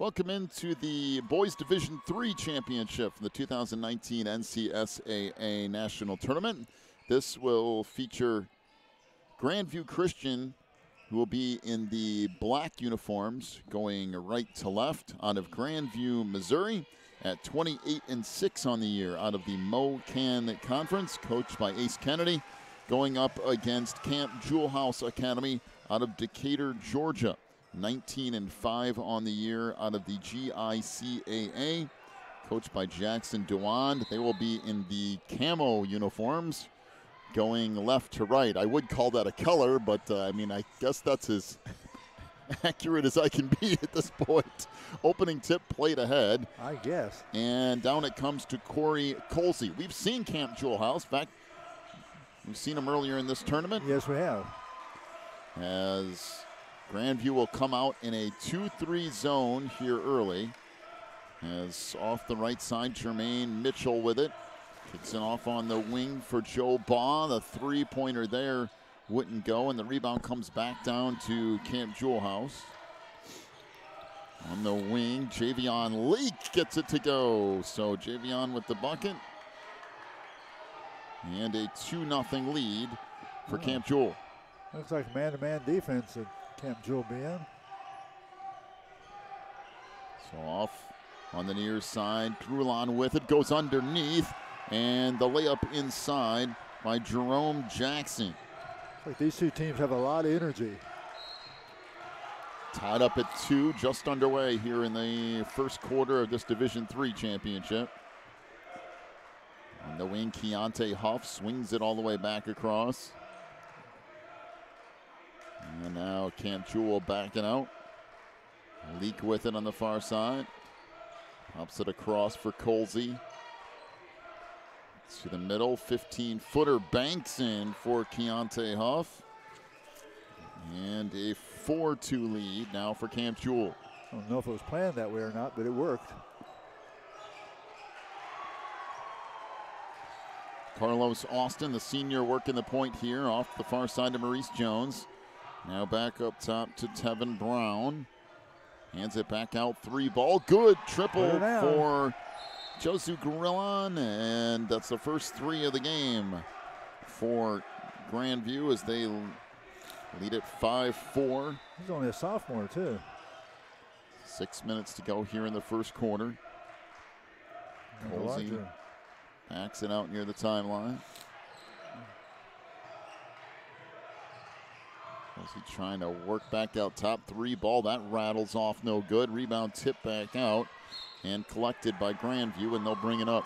Welcome into the Boys Division III Championship from the 2019 NCSAA National Tournament. This will feature Grandview Christian, who will be in the black uniforms going right to left out of Grandview, Missouri, at 28-6 on the year out of the Mo-Can Conference, coached by Ace Kennedy, going up against Camp Jewell House Academy out of Decatur, Georgia. 19-5 on the year out of the GICAA, coached by Jackson Dewand. They will be in the camo uniforms, going left to right. I would call that a color, but I guess that's as accurate as I can be at this point. Opening tip played ahead, I guess. And down it comes to Corey Colsey. We've seen Camp Jewell House. In fact, we've seen him earlier in this tournament. Yes, we have. As Grandview will come out in a 2-3 zone here early. As off the right side, Jermaine Mitchell with it. Kicks it off on the wing for Joe Baugh. The three-pointer there wouldn't go, and the rebound comes back down to Camp Jewell House. On the wing, Javion Leake gets it to go. So Javion with the bucket. And a 2-0 lead for Camp Jewell. Looks like man-to-man defense at Camp Jewell be in. So off on the near side, Grulon with it, goes underneath, and the layup inside by Jerome Jackson. Looks like these two teams have a lot of energy. Tied up at 2, just underway here in the first quarter of this Division III championship. On the wing, Keontae Huff swings it all the way back across. And now Camp Jewell backing out. Leak with it on the far side. Pops it across for Colsey. To the middle, 15-footer banks in for Keontae Huff. And a 4-2 lead now for Camp Jewell. I don't know if it was planned that way or not, but it worked. Carlos Austin, the senior, working the point here off the far side to Maurice Jones. Now back up top to Tevin Brown. Hands it back out, 3 ball. Good triple for Josu Grillon, and that's the first 3 of the game for Grandview as they lead it 5-4. He's only a sophomore, too. 6 minutes to go here in the first quarter. Colsey backs it out near the timeline. Colsey trying to work back out top, 3 ball. That rattles off, no good. Rebound tip back out and collected by Grandview, and they'll bring it up.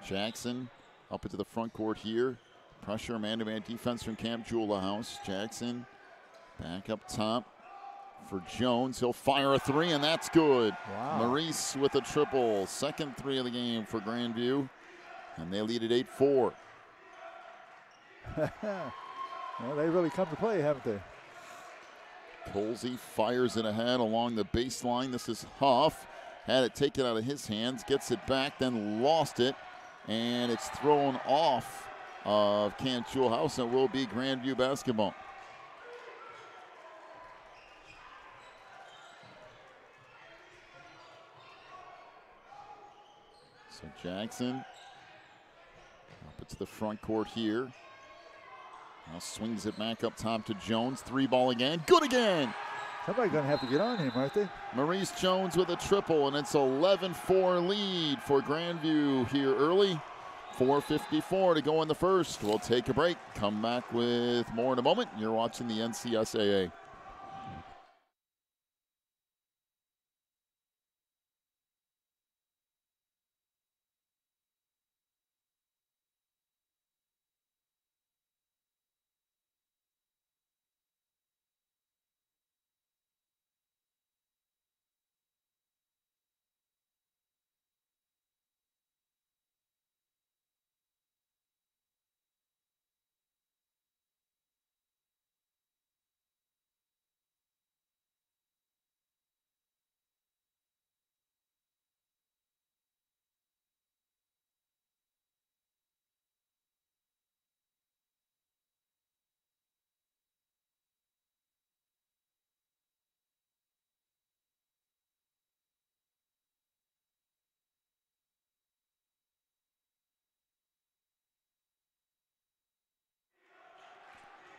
Jackson up into the front court here. Pressure, man-to-man defense from Camp Jewell House. Jackson back up top for Jones. He'll fire a 3, and that's good. Wow. Maurice with a triple. Second 3 of the game for Grandview, and they lead at 8-4. Well, they really come to play, haven't they? Colsey fires it ahead along the baseline. This is Huff. Had it taken out of his hands, gets it back, then lost it, and it's thrown off of Camp Jewell House, and will be Grandview basketball. So Jackson up into the front court here. Now swings it back up top to Jones. 3 ball again. Good again. Somebody's going to have to get on him, aren't they? Maurice Jones with a triple, and it's 11-4 lead for Grandview here early. 4:54 to go in the first. We'll take a break. Come back with more in a moment. You're watching the NCSAA.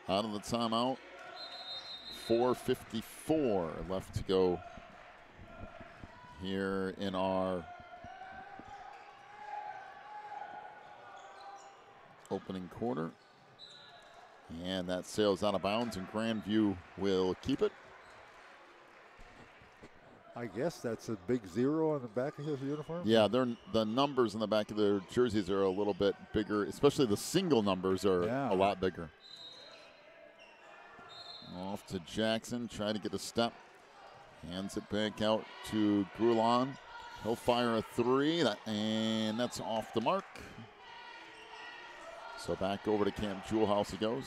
Out of the timeout. 4:54 left to go here in our opening quarter. And that sails out of bounds, and Grandview will keep it. I guess that's a big 0 on the back of his uniform. Yeah, the numbers on the back of their jerseys are a little bit bigger, especially the single numbers are a lot bigger. Off to Jackson, trying to get a step. Hands it back out to Grulon. He'll fire a 3, and that's off the mark. So back over to Camp Jewell House he goes.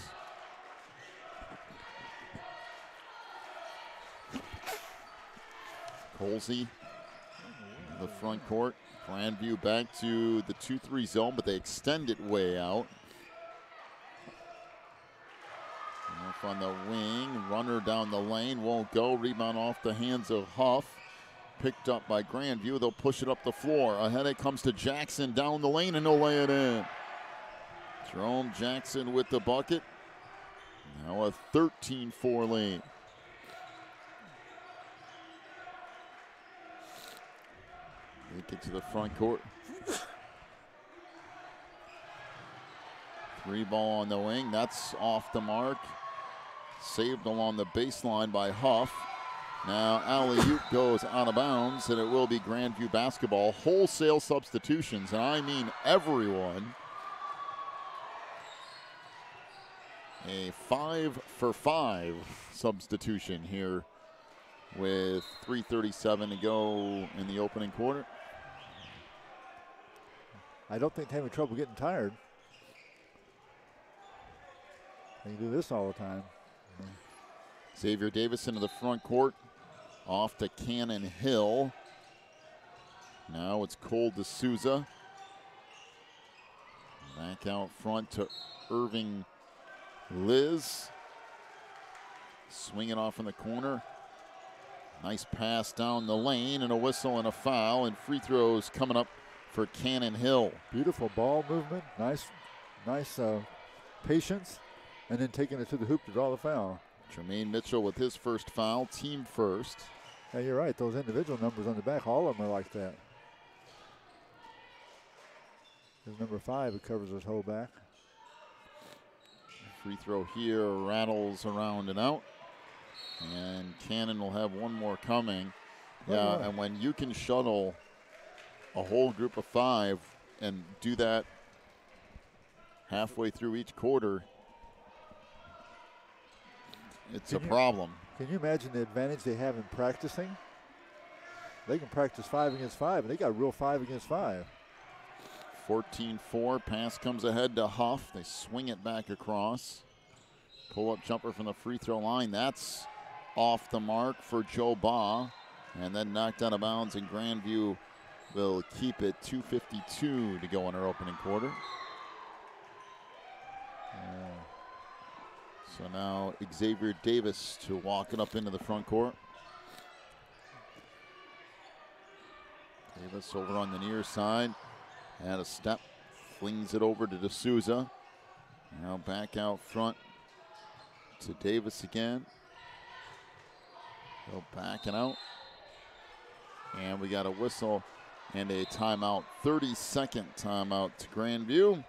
Colsey in the front court. Grandview back to the 2-3 zone, but they extend it way out. Off on the wing, runner down the lane, won't go. Rebound off the hands of Huff. Picked up by Grandview. They'll push it up the floor. Ahead it comes to Jackson down the lane, and he'll lay it in. Jerome Jackson with the bucket. Now a 13-4 lead. Make it to the front court. 3 ball on the wing. That's off the mark. Saved along the baseline by Huff. Now alley-oop goes out of bounds, and it will be Grandview basketball. Wholesale substitutions, and I mean everyone. A 5-for-5 substitution here with 3:37 to go in the opening quarter. I don't think they're having trouble getting tired. They do this all the time. Xavier Davis into the front court. Off to Cannon Hill. Now it's Cole D'Souza. Back out front to Irving Liz. Swinging off in the corner. Nice pass down the lane, and a whistle and a foul, and free throws coming up for Cannon Hill. Beautiful ball movement. Nice patience, and then taking it to the hoop to draw the foul. Jermaine Mitchell with his first foul, team first. Yeah, you're right. Those individual numbers on the back, all of them are like that. There's number 5 who covers his whole back. Free throw here, rattles around and out. And Cannon will have one more coming. Yeah, and when you can shuttle a whole group of 5 and do that halfway through each quarter, it's a problem. Can you imagine the advantage they have in practicing? They can practice 5 against 5, and they got a real 5 against 5. 14-4, pass comes ahead to Huff. They swing it back across. Pull-up jumper from the free throw line. That's off the mark for Joe Baugh. And then knocked out of bounds, and Grandview will keep it. 2:52 to go in our opening quarter. So now Xavier Davis to walk it up into the front court. Davis over on the near side. Had a step, flings it over to D'Souza. Now back out front to Davis again. He'll back it out. And we got a whistle and a timeout, 30-second timeout to Grandview.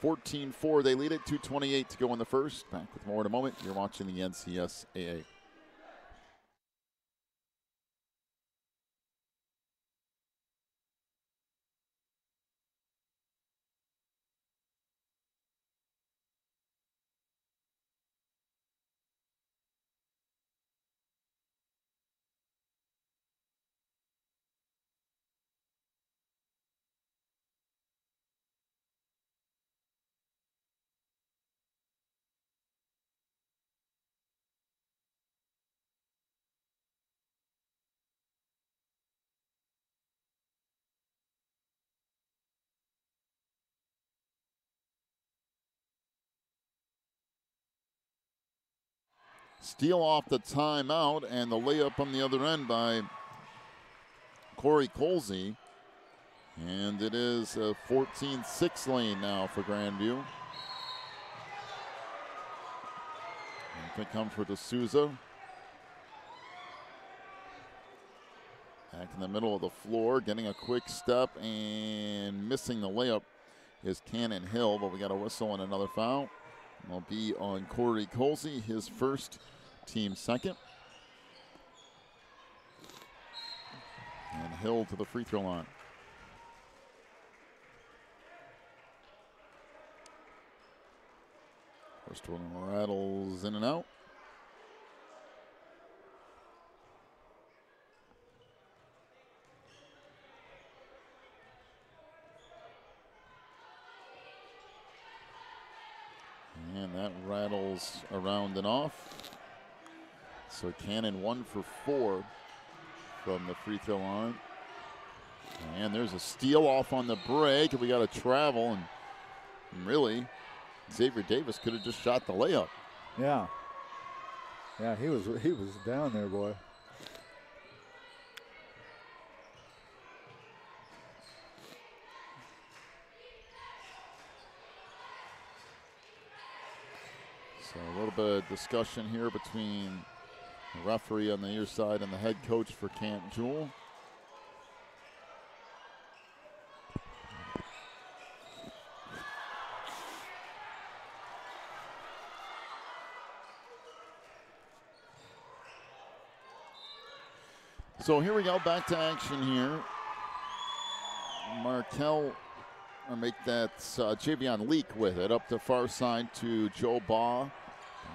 14-4, they lead it, 2:28 to go in the first. Back with more in a moment. You're watching the NCSAA. Steal off the timeout, and the layup on the other end by Corey Colsey. And it is a 14-6 lane now for Grandview. may come for D'Souza. Back in the middle of the floor, getting a quick step and missing the layup is Cannon Hill, but we got a whistle and another foul. It'll be on Corey Colsey, his first, team second. And Hill to the free throw line. First one rattles in and out. And that rattles around and off. So Cannon 1 for 4 from the free throw line. And there's a steal off on the break. We got a travel, and really, Xavier Davis could have just shot the layup. Yeah. Yeah, he was down there, boy. So a little bit of discussion here between the referee on the near side and the head coach for Camp Jewell. So here we go, back to action here. Markel or make that Javion Leak with it. Up the far side to Joe Baugh.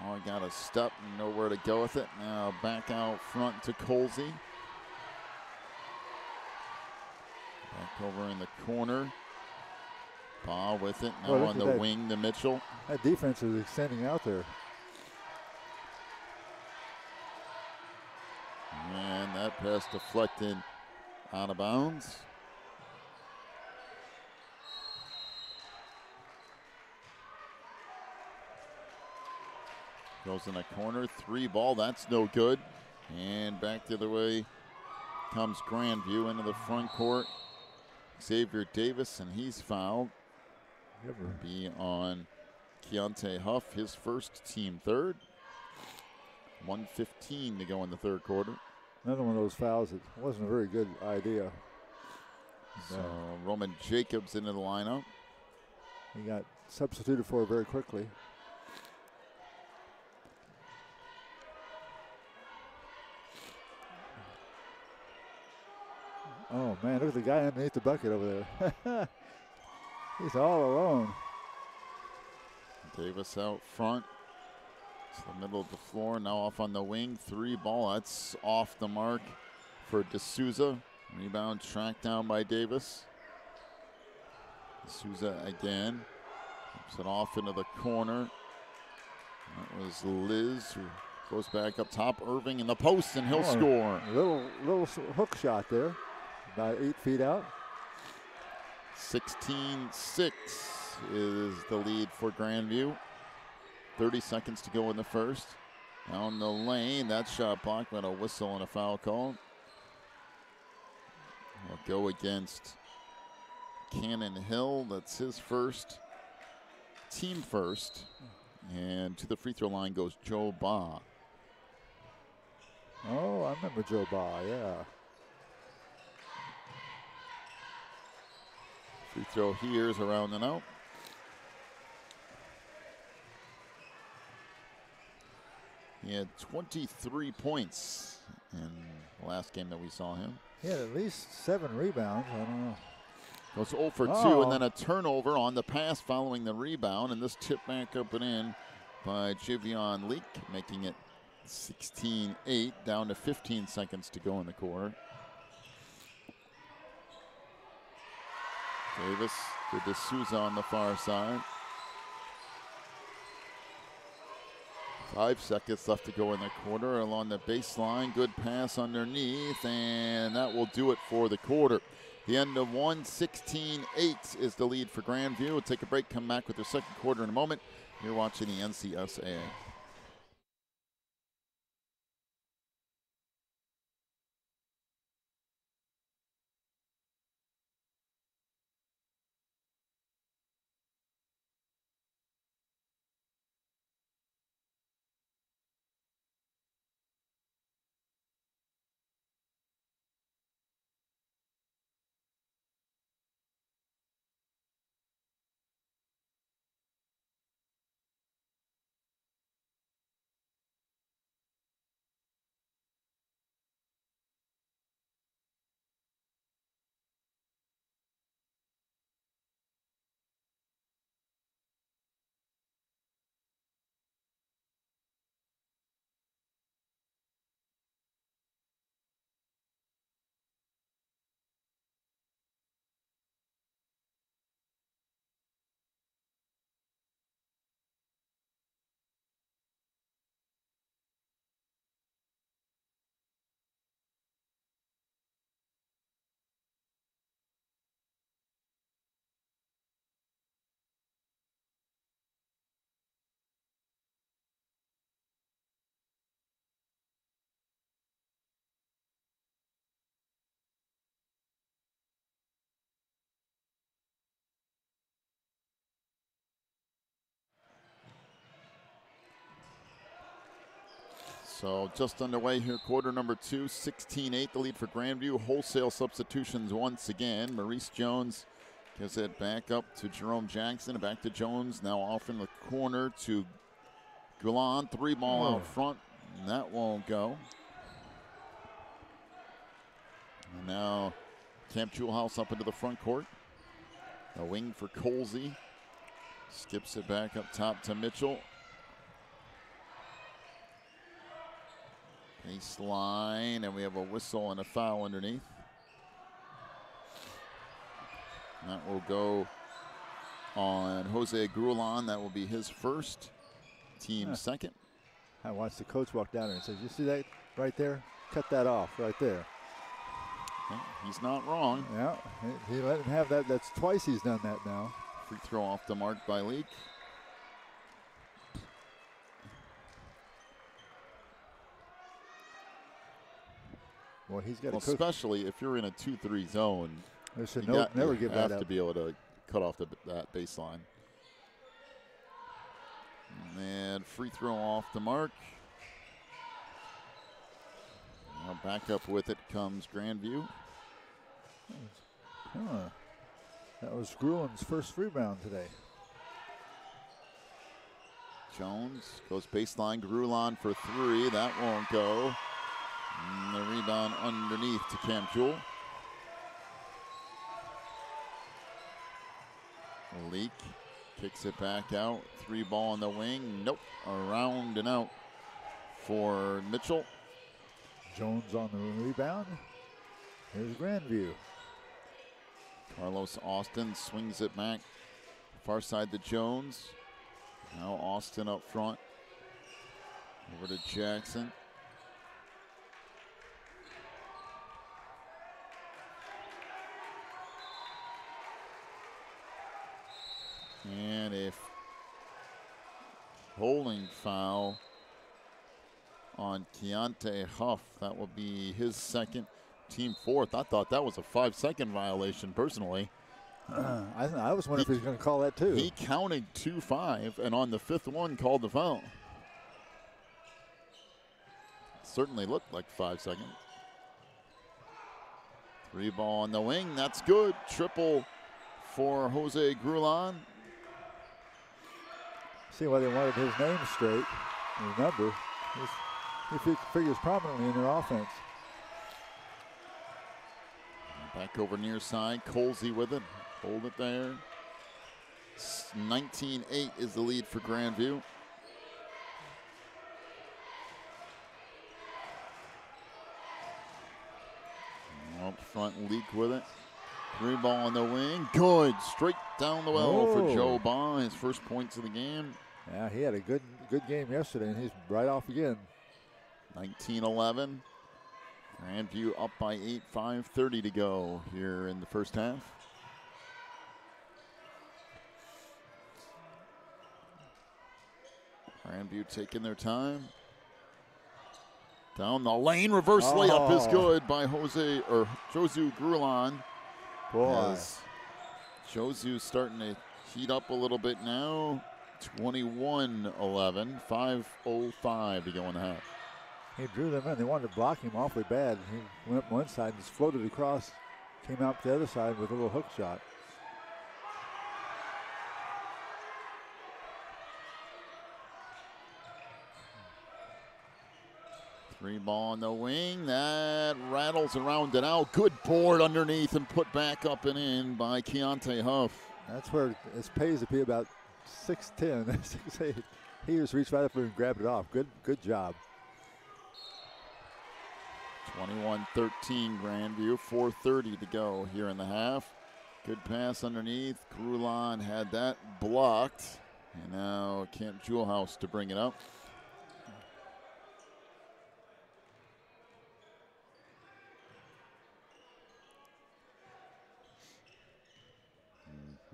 Oh, got a step, nowhere to go with it. Now back out front to Colsey. Back over in the corner. Baugh with it. Now on the wing to Mitchell. That defense is extending out there. And that pass deflected out of bounds. Goes in the corner, 3 ball, that's no good. And back the other way comes Grandview into the front court. Xavier Davis, and he's fouled. Be on Keontae Huff, his first, team third. 1:15 to go in the third quarter. Another one of those fouls that wasn't a very good idea. So Roman Jacobs into the lineup. He got substituted for very quickly. Oh, man, look at the guy underneath the bucket over there. He's all alone. Davis out front. It's the middle of the floor, now off on the wing. 3 ball, that's off the mark for D'Souza. Rebound tracked down by Davis. D'Souza again. Puts it off into the corner. That was Liz, who goes back up top. Irving in the post, and he'll score. Little hook shot there. About 8 feet out. 16-6 is the lead for Grandview. 30 seconds to go in the first. Down the lane, that shot blocked, but a whistle and a foul call. Will go against Cannon Hill. That's his first, team first. And to the free throw line goes Joe Baugh. Oh, I remember Joe Baugh, yeah. Free throw here is around and out. He had 23 points in the last game that we saw him. He had at least 7 rebounds. I don't know. Goes 0 for 2, and then a turnover on the pass following the rebound, and this tip back up and in by Javion Leak, making it 16-8, down to 15 seconds to go in the quarter. Davis to D'Souza on the far side. 5 seconds left to go in the quarter. Along the baseline, good pass underneath, and that will do it for the quarter. The end of 1, 16-8 is the lead for Grandview. We'll take a break, come back with the second quarter in a moment. You're watching the NCSAA. So just underway here, quarter number 2, 16-8, the lead for Grandview. Wholesale substitutions once again. Maurice Jones gives it back up to Jerome Jackson, back to Jones, now off in the corner to Gulan. 3-ball out front, and that won't go. And now Camp Jewell House up into the front court. A wing for Colsey. Skips it back up top to Mitchell. Baseline, and we have a whistle and a foul underneath. That will go on Jose Grulan. That will be his first, team second. I watched the coach walk down there and says, "You see that right there? Cut that off right there." Okay, he's not wrong. Yeah, he let him have that. That's twice he's done that now. Free throw off the mark by Leak. Well, he's got especially if you're in a 2-3 zone. You never give that up. You have to be able to cut off that baseline. And free throw off the mark. Now back up with it comes Grandview. That was Gruelen's first rebound today. Jones goes baseline, Grulan for 3. That won't go. And the rebound underneath to Camp Jewell. Leak kicks it back out. 3-ball on the wing. Nope. Around and out for Mitchell. Jones on the rebound. Here's Grandview. Carlos Austin swings it back. Far side to Jones. Now Austin up front. Over to Jackson. And a holding foul on Keontae Huff. That will be his second, team fourth. I thought that was a 5-second violation personally. I was wondering if he was going to call that too. He counted 2-5 and on the 5th one called the foul. Certainly looked like 5 seconds. 3-ball on the wing. That's good. Triple for Jose Grulan. See why they wanted his name straight, his number. He figures prominently in their offense. Back over near side, Colsey with it. Hold it there. 19-8 is the lead for Grandview. Up front, Leak with it. 3-ball on the wing. Good. Straight down the well for Joe Baugh. His first points of the game. Yeah, he had a good game yesterday, and he's right off again. 19-11. Grandview up by 8, 5:30 to go here in the first half. Grandview taking their time. Down the lane, reverse layup is good by Josu Grulan. Boy. Josu starting to heat up a little bit now. 21-11, 5:05 to go in the half. He drew them in. They wanted to block him awfully bad. He went up one side and just floated across, came out the other side with a little hook shot. Three-ball on the wing. That rattles around and out. Good board underneath and put back up and in by Keontae Huff. That's where it pays to be about 6'10", 6'8". He just reached right up there and grabbed it off. Good job. 21-13 Grandview, 4:30 to go here in the half. Good pass underneath. Grulan had that blocked. And now Camp Jewell House to bring it up.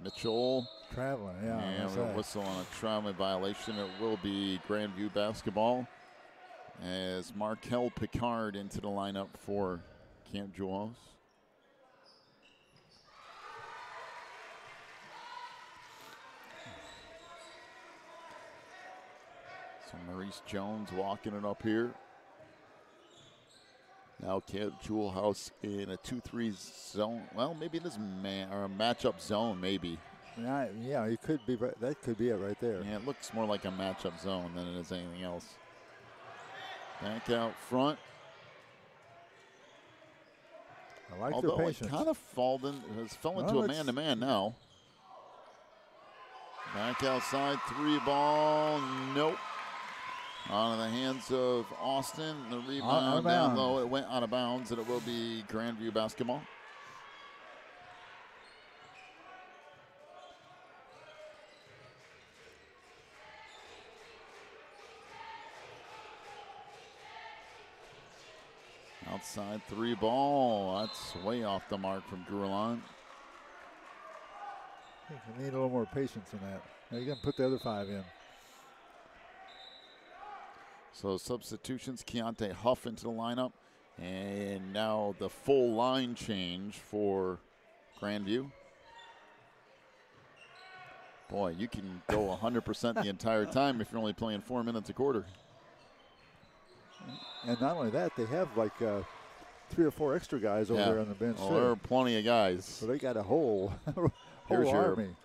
Mitchell. Traveling, yeah. And a whistle on a traveling violation. It will be Grandview basketball as Markel Picard into the lineup for Camp Jewell House. So Maurice Jones walking it up here. Now Jewell House in a 2-3 zone. Well, maybe it is man or a matchup zone, maybe. Yeah, it could be. That could be it right there. Yeah, it looks more like a matchup zone than it is anything else. Back out front. I like Although their patience. it kind of fell into a man-to-man now. Back outside, 3-ball, nope. On the hands of Austin. The rebound down low. It went out of bounds, and it will be Grandview basketball. Outside 3-ball. That's way off the mark from Grulon. I think you need a little more patience in that. Now you can put the other 5 in. So substitutions, Keontae Huff into the lineup. And now the full line change for Grandview. Boy, you can go 100% the entire time if you're only playing 4 minutes a quarter. And not only that, they have like 3 or 4 extra guys over there on the bench. Oh, there are plenty of guys. So they got a whole Here's army. Your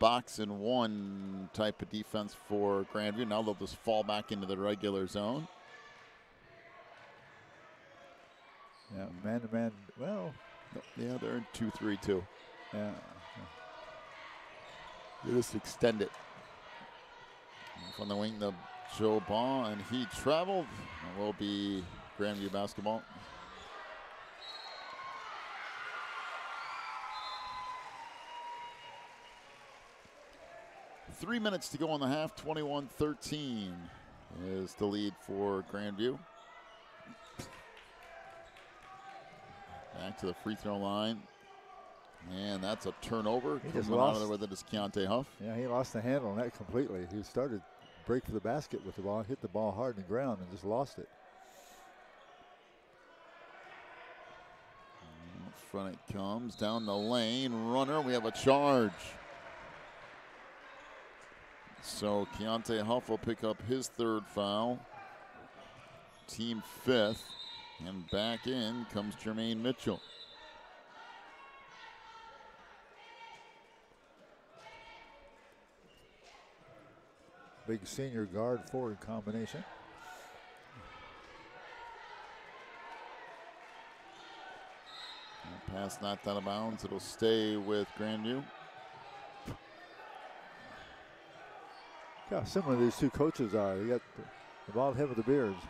box and one type of defense for Grandview. Now they'll just fall back into the regular zone. Yeah, man-to-man. Well, yeah, they're in 2-3-2. Yeah. They just extend it. From the wing, the Joe ball, and he traveled. It will be Grandview basketball. Three minutes to go in the half. 21-13 is the lead for Grandview. Back to the free throw line. And that's a turnover. He just Coming out of there with it is Keontae Huff. Yeah, he lost the handle on that completely. He started break for the basket with the ball, hit the ball hard in the ground, and just lost it. Up front it comes, down the lane, runner, we have a charge. So Keontae Huff will pick up his 3rd foul. Team 5th. And back in comes Jermaine Mitchell. Big senior guard forward combination. Pass knocked out of bounds. It'll stay with Grandview. Yeah, similar these two coaches are. They got the bald head with the beards,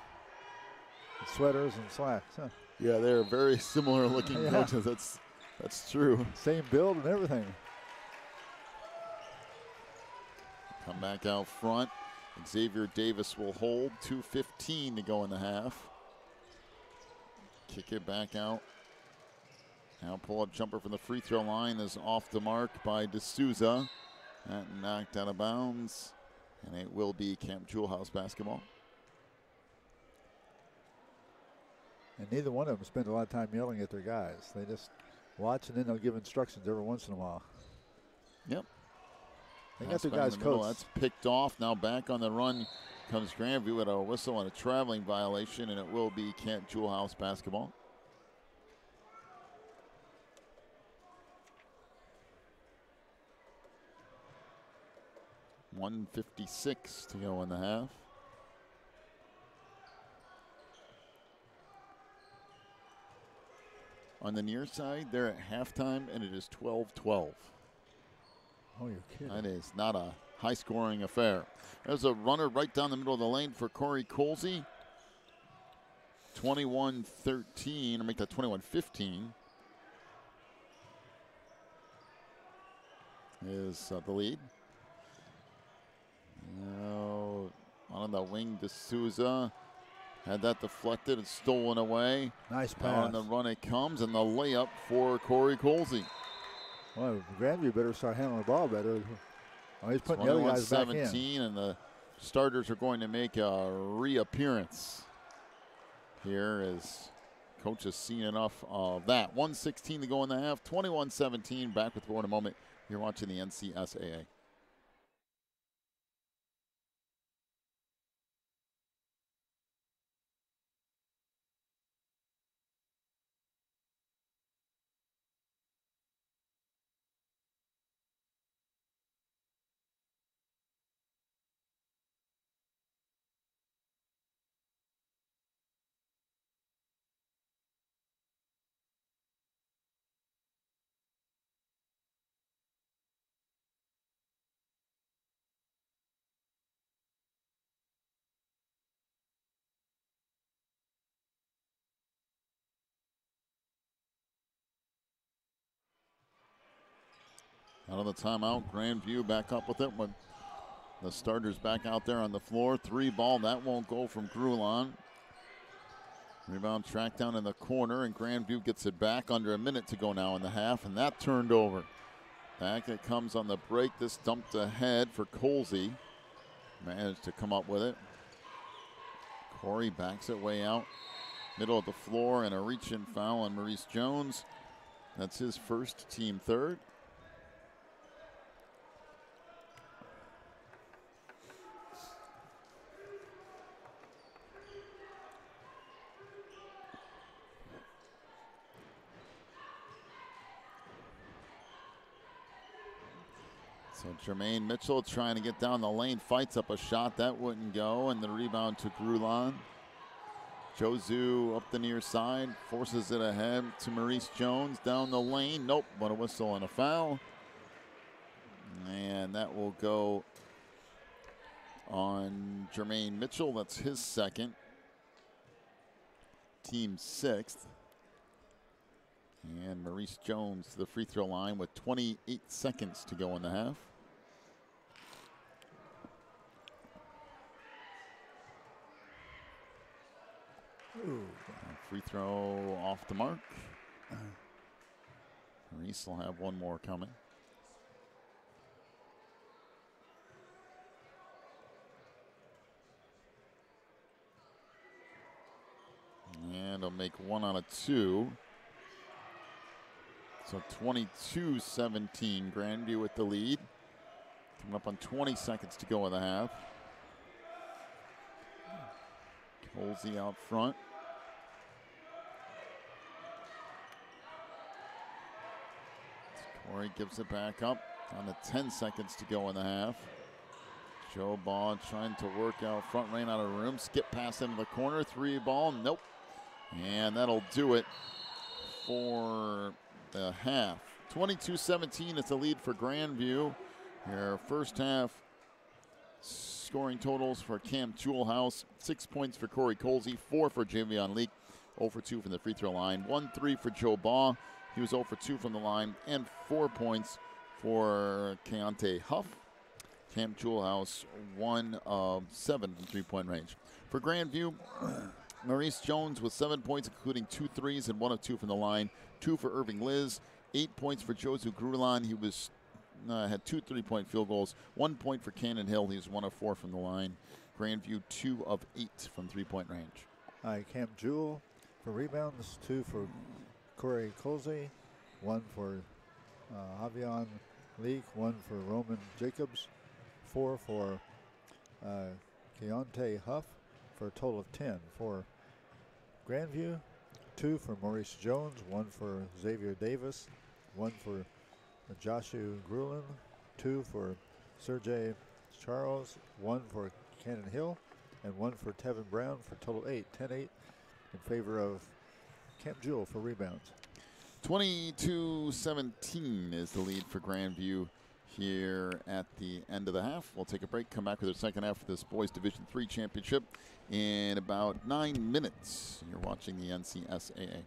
the sweaters and slacks. Huh? Yeah, they're very similar looking coaches. That's true. Same build and everything. Come back out front. Xavier Davis will hold. 2:15 to go in the half. Kick it back out. Now pull-up jumper from the free throw line is off the mark by D'Souza. That knocked out of bounds. And it will be Camp Jewell House basketball. And neither one of them spend a lot of time yelling at their guys. They just watch and then they'll give instructions every once in a while. Yep. They got their guys coached. That's picked off. Now back on the run comes Grandview with a whistle and a traveling violation, and it will be Camp Jewell House basketball. .156 to go in the half. On the near side, they're at halftime, and it is 12-12. Oh, you're kidding. That is not a high-scoring affair. There's a runner right down the middle of the lane for Corey Colsey. 21-13, or make that 21-15. Is the lead. Now on the wing, D'Souza had that deflected and stolen away. Nice pass. On the run it comes, and the layup for Corey Colsey. Well, Grandview better start handling the ball better. Oh, he's putting the other guys back in. 17, and the starters are going to make a reappearance here as coach has seen enough of that. 1:16 to go in the half, 21-17. Back with more in a moment. You're watching the NCSAA. Out of the timeout, Grandview back up with it when the starters back out there on the floor. 3 ball, that won't go from Grulon. Rebound tracked down in the corner, and Grandview gets it back. Under a minute to go now in the half, and that turned over. Back it comes on the break. This dumped ahead for Colsey. Managed to come up with it. Corey backs it way out. Middle of the floor, and a reach-in foul on Maurice Jones. That's his first, team third. So Jermaine Mitchell trying to get down the lane, fights up a shot. That wouldn't go, and the rebound to Grulon. Jozu up the near side, forces it ahead to Maurice Jones down the lane. Nope, but a whistle and a foul. And that will go on Jermaine Mitchell. That's his second. Team 6th. And Maurice Jones to the free throw line with 28 seconds to go in the half. Ooh. Free throw off the mark. Maurice will have one more coming. And he'll make 1 out of 2. So 22-17, Grandview with the lead. Coming up on 20 seconds to go in the half. Colsey out front. Corey gives it back up. Down to 10 seconds to go in the half. Joe Ball trying to work out front, ran out of room. Skip pass into the corner. 3 ball, nope. And that'll do it for the half. 22-17 is the lead for Grandview. Here, first half scoring totals for Cam Jewell. 6 points for Corey Colsey, 4 for Javion Leak, 0 for 2 from the free throw line, 1-3 for Joe Baugh. He was 0 for 2 from the line, and 4 points for Keontae Huff. Cam Jewell, 1 of 7 from three-point range. For Grandview, Maurice Jones with 7 points, including 2 threes and 1 of 2 from the line. 2 for Irving Liz, 8 points for Josu Grulon. He was had 2 3-point field goals, 1 point for Cannon Hill. He was 1 of 4 from the line. Grandview 2 of 8 from three-point range. Cam Jewell for rebounds, 2 for Corey Colsey, 1 for Javion Leak, 1 for Roman Jacobs, 4 for Keontae Huff, for a total of 10 for Grandview, 2 for Maurice Jones, 1 for Xavier Davis, 1 for Joshua Grulon, 2 for Sergey Charles, 1 for Cannon Hill, and 1 for Tevin Brown for total 8. 10-8 in favor of Cam Jewell for rebounds. 22-17 is the lead for Grandview here at the end of the half. We'll take a break, come back with the second half of this Boys Division III Championship in about 9 minutes. You're watching the NCSAA.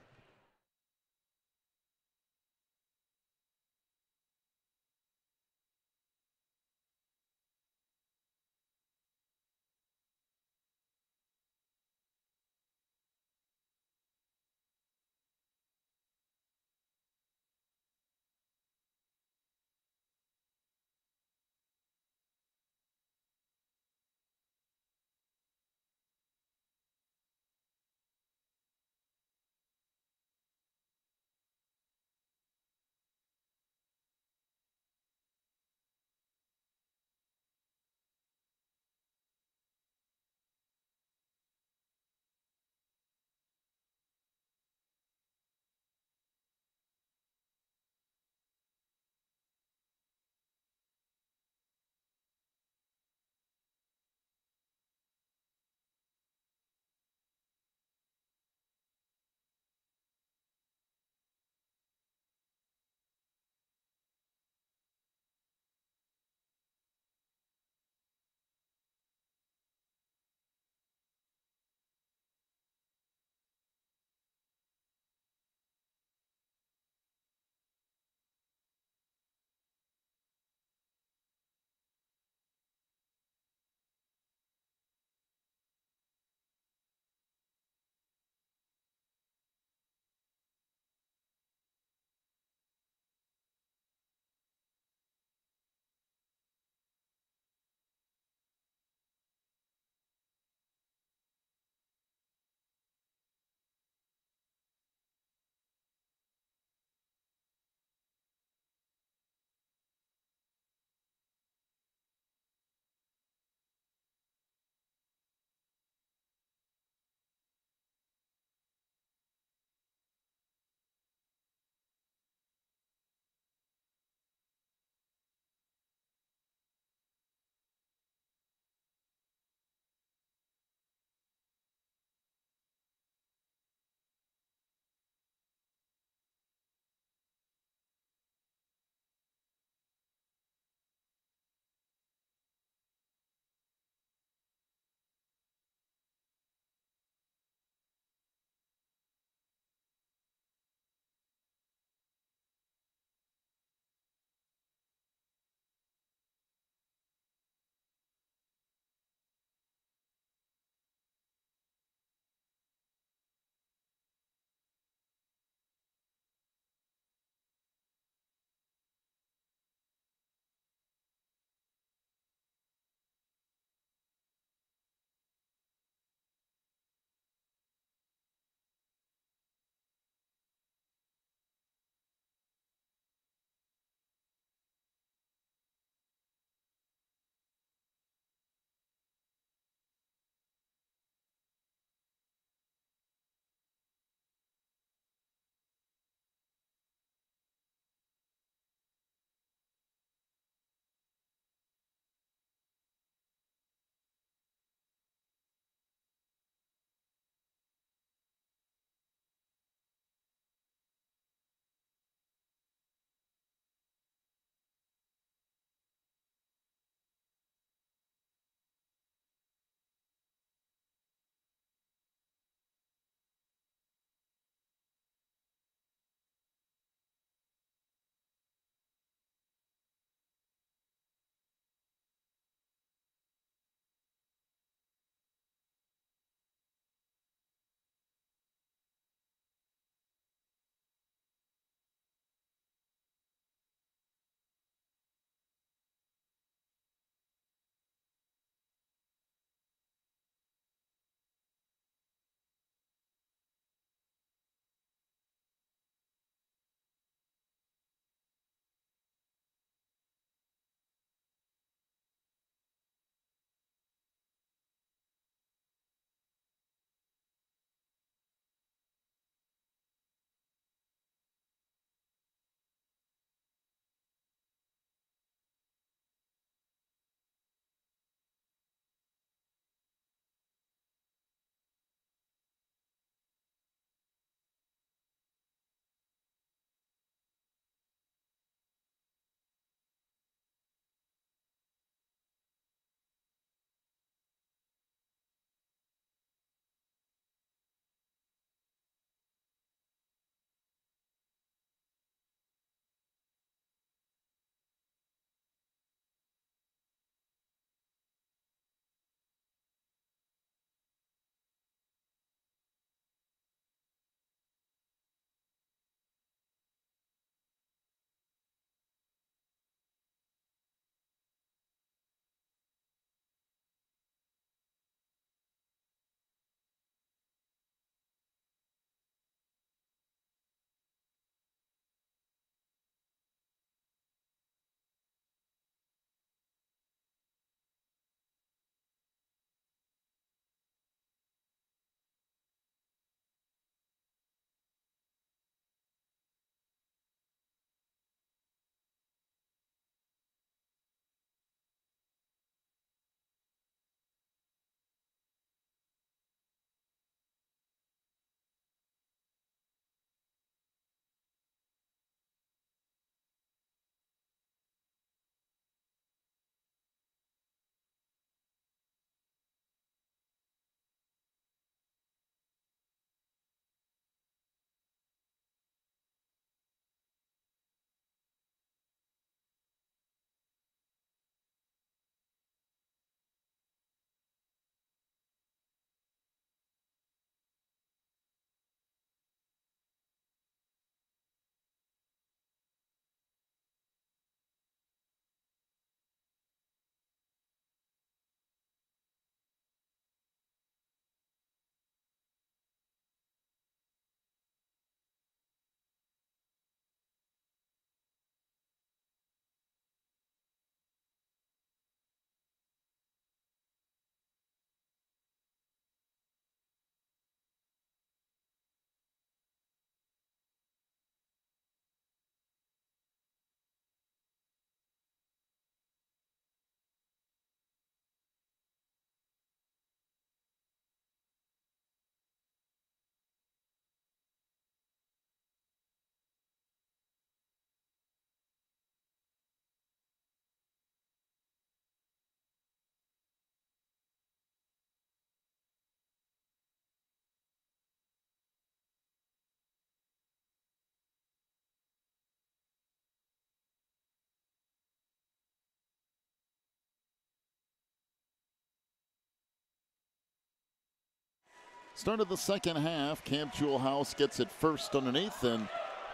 Start of the second half. Camp Jewell House gets it first underneath, and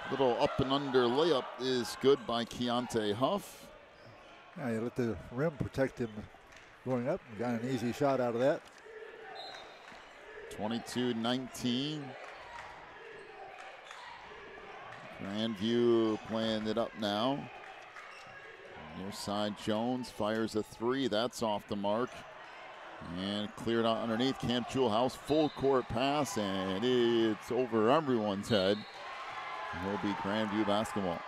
a little up and under layup is good by Keontae Huff. Yeah, you let the rim protect him going up. Got an easy shot out of that. 22-19. Grandview playing it up now. Near side, Jones fires a three. That's off the mark. And cleared out underneath. Camp Jewell House full court pass, and it's over everyone's head. It will be Grandview basketball.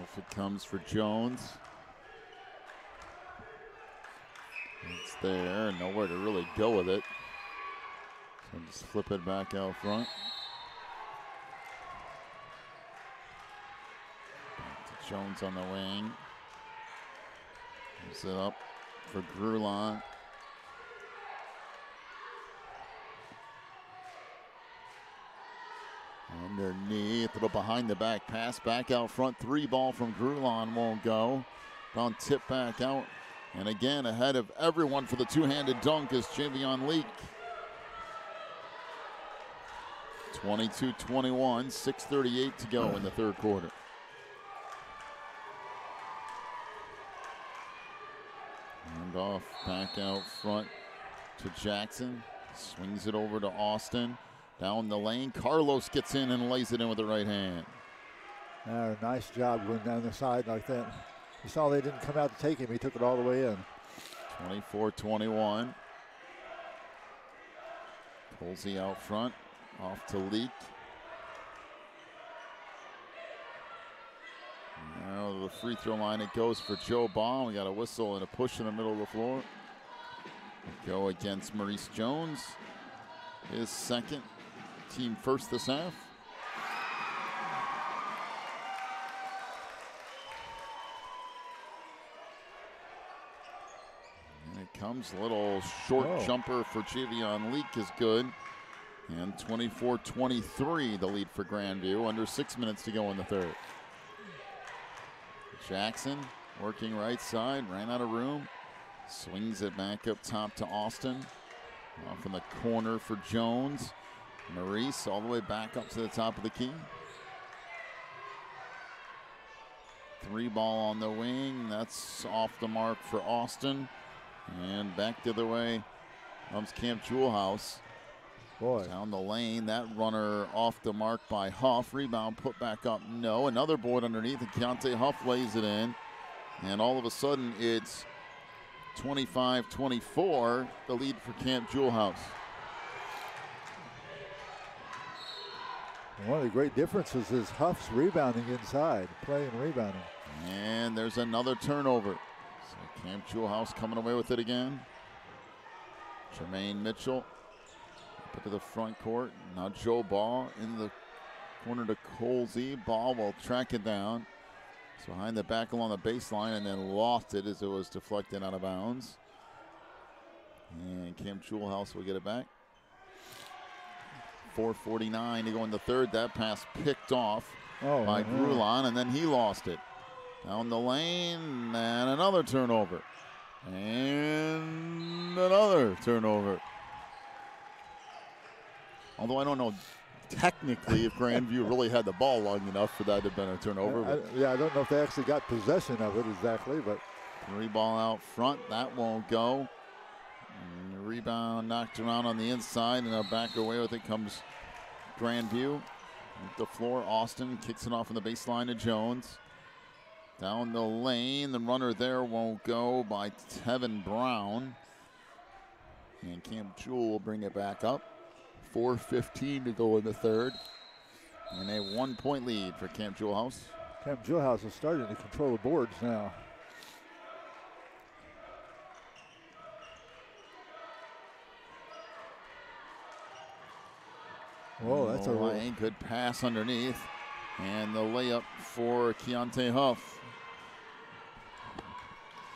If it comes for Jones. It's there, nowhere to really go with it. So just flip it back out front. Back to Jones on the wing. Moves it up for Grulon. Underneath, a little behind the back pass, back out front. Three ball from Grulon won't go. Down tip back out. And again, ahead of everyone for the two-handed dunk is Javion Leak. 22-21, 6:38 to go in the third quarter. And off, back out front to Jackson. Swings it over to Austin. Down the lane, Carlos gets in and lays it in with the right hand. Nice job going down the side like that. You saw they didn't come out to take him. He took it all the way in. 24-21. Colsey out front, off to Leak. Now to the free throw line it goes for Joe Baum. We got a whistle and a push in the middle of the floor. Go against Maurice Jones. His second, team first this half. And it comes, a little short jumper for Javion Leak is good. And 24-23 the lead for Grandview. Under 6 minutes to go in the third. Jackson working right side, ran out of room. Swings it back up top to Austin. Off in the corner for Jones. Maurice all the way back up to the top of the key. Three ball on the wing. That's off the mark for Austin. And back the other way comes Camp Jewell House. Boy. Down the lane. That runner off the mark by Huff. Rebound put back up. No. Another board underneath. And Keontae Huff lays it in. And all of a sudden it's 25-24, the lead for Camp Jewell House. One of the great differences is Huff's rebounding inside, playing and rebounding. And there's another turnover. So Camp Jewell House coming away with it again. Jermaine Mitchell up to the front court. Now Joe Ball in the corner to Colsey. Ball will track it down. So behind the back along the baseline and then lost it as it was deflected out of bounds. And Camp Jewell House will get it back. 4:49 to go in the third. That pass picked off by Grulon, and then he lost it. Down the lane, and another turnover. And another turnover. Although I don't know technically if Grandview really had the ball long enough for that to have been a turnover. I don't know if they actually got possession of it exactly, but. Three ball out front, that won't go. And the rebound knocked around on the inside, and now back away with it comes Grandview. At the floor, Austin kicks it off on the baseline to Jones. Down the lane, the runner there won't go by Tevin Brown. And Camp Jewell will bring it back up. 4:15 to go in the third. And a 1 point lead for Camp Jewell House. Camp Jewell House is starting to control the boards now. Whoa, that's a good pass underneath. And the layup for Keontae Huff.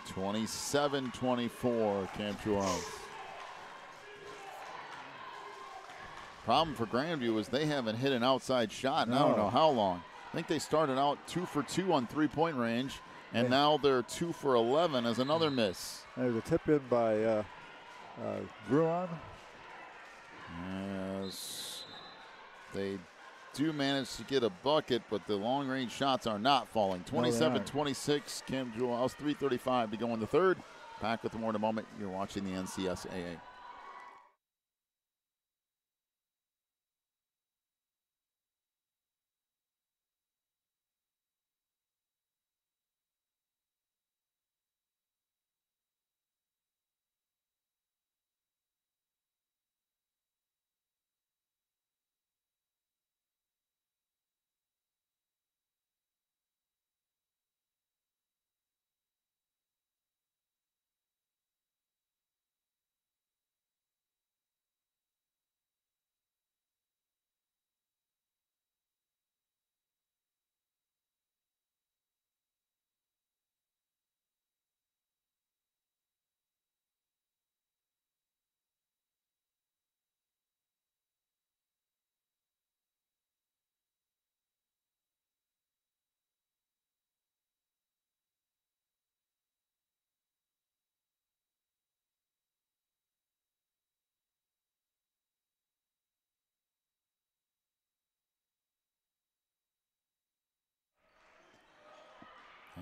27-24, Camp Jewell House. Problem for Grandview is they haven't hit an outside shot in I don't know how long. I think they started out 2 for 2 on three-point range, and now they're 2 for 11 as another miss. There's a tip in by Gruon. Yes, they do manage to get a bucket, but the long-range shots are not falling. 27-26, Camp Jewell House, 3:35 to go in the third. Back with more in a moment. You're watching the NCSAA.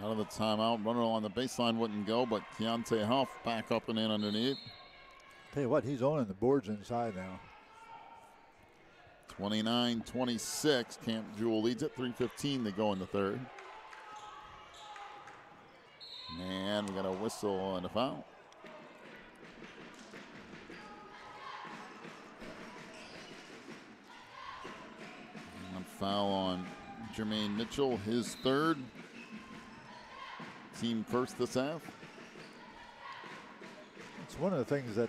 Out of the timeout, runner on the baseline wouldn't go, but Keontae Huff back up and in underneath. Tell you what, he's owning the boards inside now. 29-26, Camp Jewell leads it, 3:15 to go in the third. And we got a whistle and a foul. And foul on Jermaine Mitchell, his third. Team first this half. It's one of the things that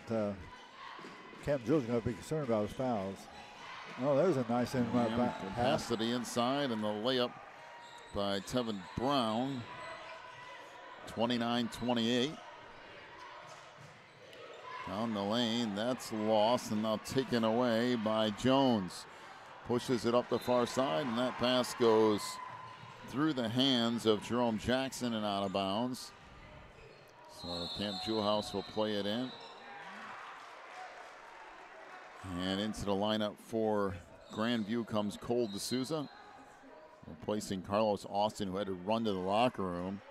Camp Jewell's going to be concerned about is fouls. Oh, there's a nice end pass to the inside, and the layup by Tevin Brown. 29-28. Down the lane, that's lost, and now taken away by Jones. Pushes it up the far side, and that pass goes through the hands of Jerome Jackson and out of bounds. So Camp Jewell House will play it in. And into the lineup for Grandview comes Cole D'Souza, replacing Carlos Austin, who had to run to the locker room.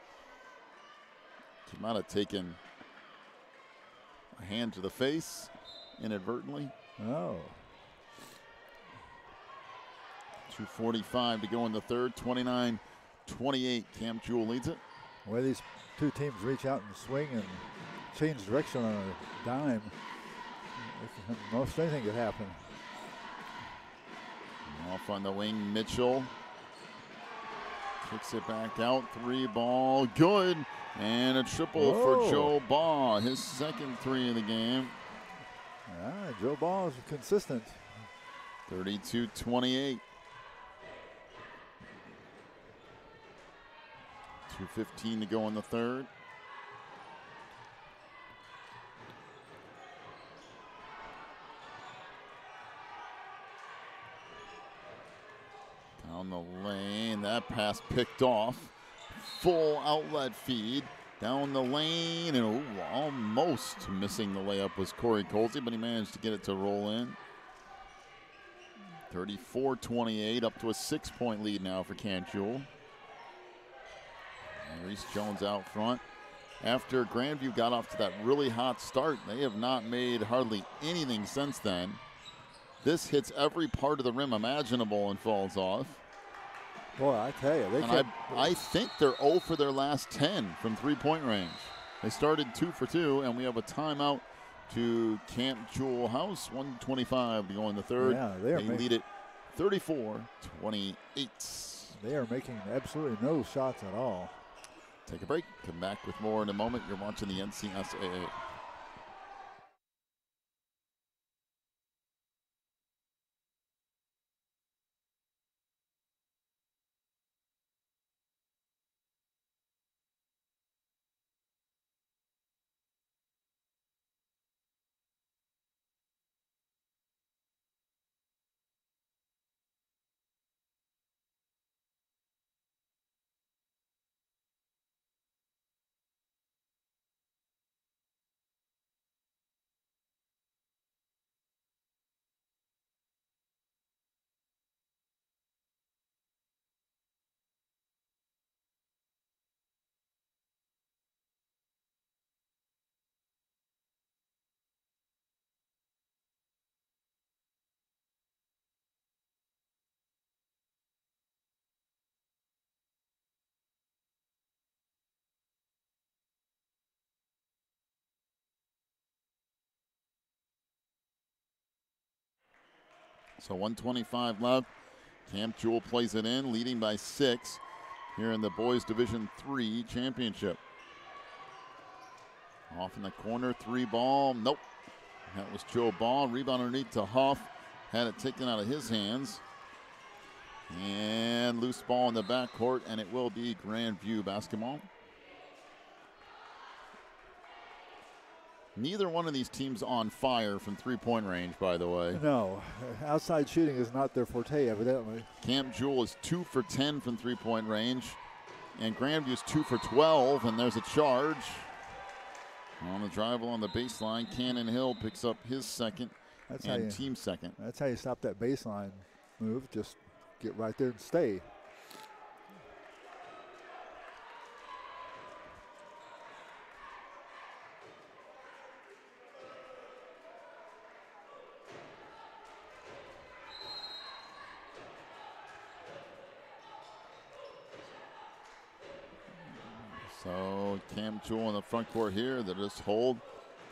He might have taken a hand to the face inadvertently. Oh. 2:45 to go in the third. 29-28. Camp Jewell leads it. The way these two teams reach out and swing and change direction on a dime, most anything could happen. Off on the wing, Mitchell kicks it back out. 3 ball, good. And a triple for Joe Baugh, his second 3 of the game. Yeah, Joe Baugh is consistent. 32-28. 2:15 to go in the third. Down the lane, that pass picked off. Full outlet feed down the lane, and almost missing the layup was Corey Colsey, but he managed to get it to roll in. 34-28, up to a 6-point lead now for Camp Jewell. Reese Jones out front. After Grandview got off to that really hot start, they have not made hardly anything since then. This hits every part of the rim imaginable and falls off. Boy, I tell you, I think they're 0 for their last 10 from three-point range. They started 2 for 2, and we have a timeout to Camp Jewell House. 1:25 to go in the third. Yeah, they lead it 34-28. They are making absolutely no shots at all. Take a break. Come back with more in a moment. You're watching the NCSAA. So 1:25 left. Camp Jewell plays it in, leading by 6 here in the Boys Division III Championship. Off in the corner, 3 ball. Nope. That was Joe Ball. Rebound underneath to Huff. Had it taken out of his hands. And loose ball in the backcourt, and it will be Grandview basketball. Neither one of these teams on fire from three-point range, by the way. No, outside shooting is not their forte, evidently. Camp Jewell is 2 for 10 from three-point range, and Grandview is 2 for 12, and there's a charge. On the drive along the baseline, Cannon Hill picks up his second and team second. That's how you stop that baseline move. Just get right there and stay. So Camp Jewell in the front court here. They just hold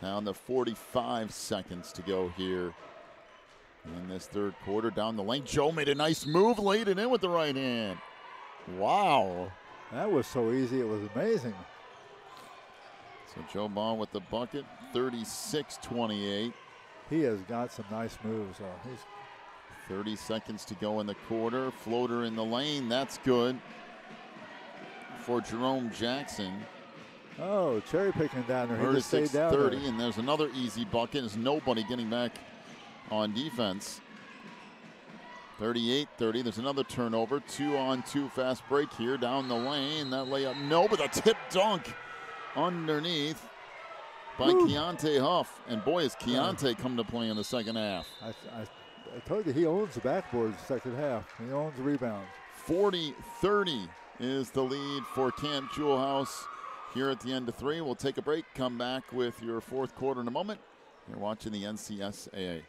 down to 45 seconds to go here in this third quarter. Down the lane, Joe made a nice move, laid it in with the right hand. Wow. That was so easy, it was amazing. So Joe Ball with the bucket, 36-28. He has got some nice moves. He's 30 seconds to go in the quarter. Floater in the lane, that's good for Jerome Jackson. Oh, cherry picking down there. He just stayed down 30, there. and there's another easy bucket. There's nobody getting back on defense. 38-30. There's another turnover. 2-on-2 fast break here down the lane. That layup, no, but a tip dunk underneath by Keontae Huff. And boy, has Keontae come to play in the second half. I told you he owns the backboard the second half. He owns the rebounds. 40-30 is the lead for Camp Jewell House here at the end of 3. We'll take a break, come back with your fourth quarter in a moment. You're watching the NCSAA.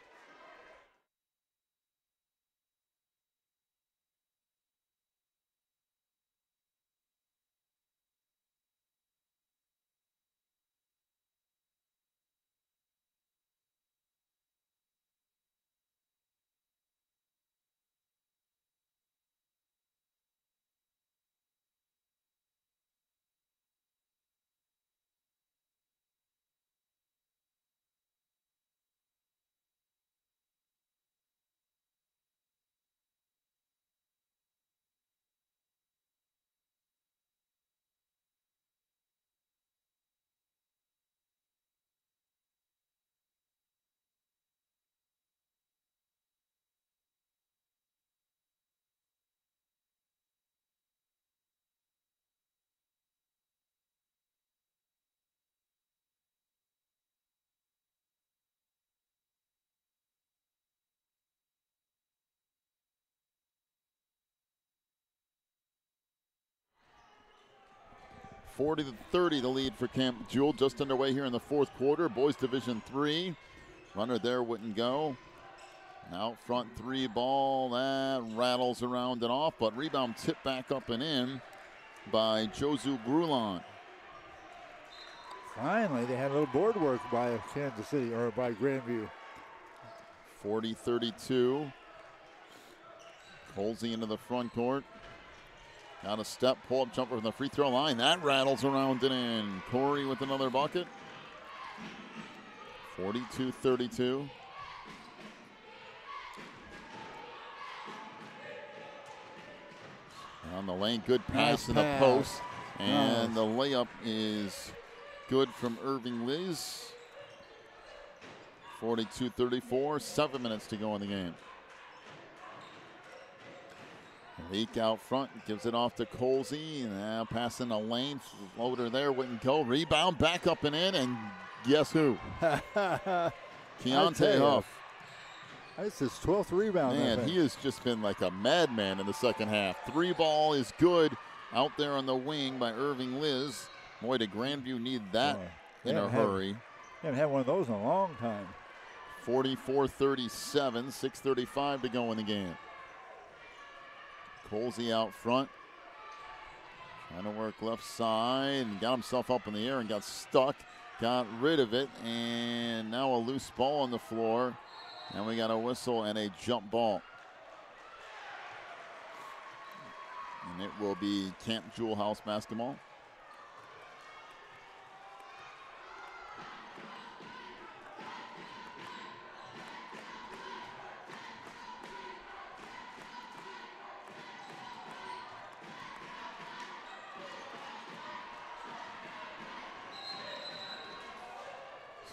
(40-30) the lead for Camp Jewell. Just underway here in the fourth quarter. Boys Division III. Runner there wouldn't go. Out front 3 ball. That rattles around and off, but rebound tipped back up and in by Josu Grulon. Finally, they had a little board work by Kansas City, or by Grandview. 40-32. Colsey into the front court. Got a step, pull-up jumper from the free throw line. That rattles around and in. Corey with another bucket. 42-32. Down the lane, good pass to the post. And the layup is good from Irving Liz. 42-34, 7 minutes to go in the game. Leak out front, gives it off to Colsey. Now passing the lane, floater there, wouldn't go. Rebound, back up and in, and guess who? Keontae Huff. That's his 12th rebound. Man, he has just been like a madman in the second half. 3 ball is good out there on the wing by Irving Liz. Boy, did Grandview need that in a hurry. Haven't had one of those in a long time. 44-37, 6:35 to go in the game. Colsey out front. Trying to work left side and got himself up in the air and got stuck. Got rid of it, and now a loose ball on the floor. And we got a whistle and a jump ball. And it will be Camp Jewell House basketball.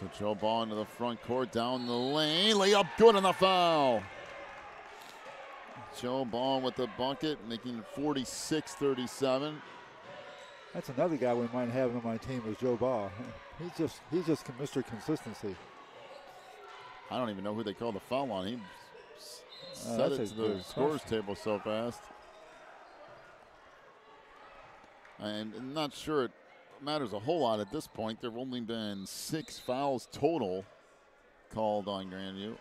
So Joe ball into the front court, down the lane, layup good on the foul. Joe ball with the bucket, making it 46-37. That's another guy we might have on my team is Joe Ball. He's just Mr. Consistency. I don't even know who they called the foul on. He set it to the scores table so fast. I'm not sure it matters a whole lot at this point. There have only been 6 fouls total called on Grandview.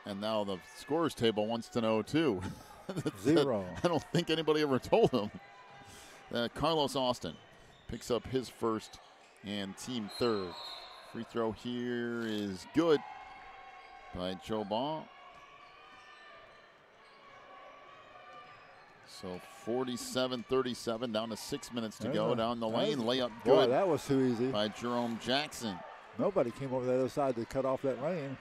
And now the scores table wants to know too. 0. I don't think anybody ever told him. Carlos Austin picks up his first and team third. Free throw here is good by Joe Ball. So 47-37, down to 6 minutes to go. Down the lane, layup good. Boy, that was too easy. By Jerome Jackson. Nobody came over the other side to cut off that lane.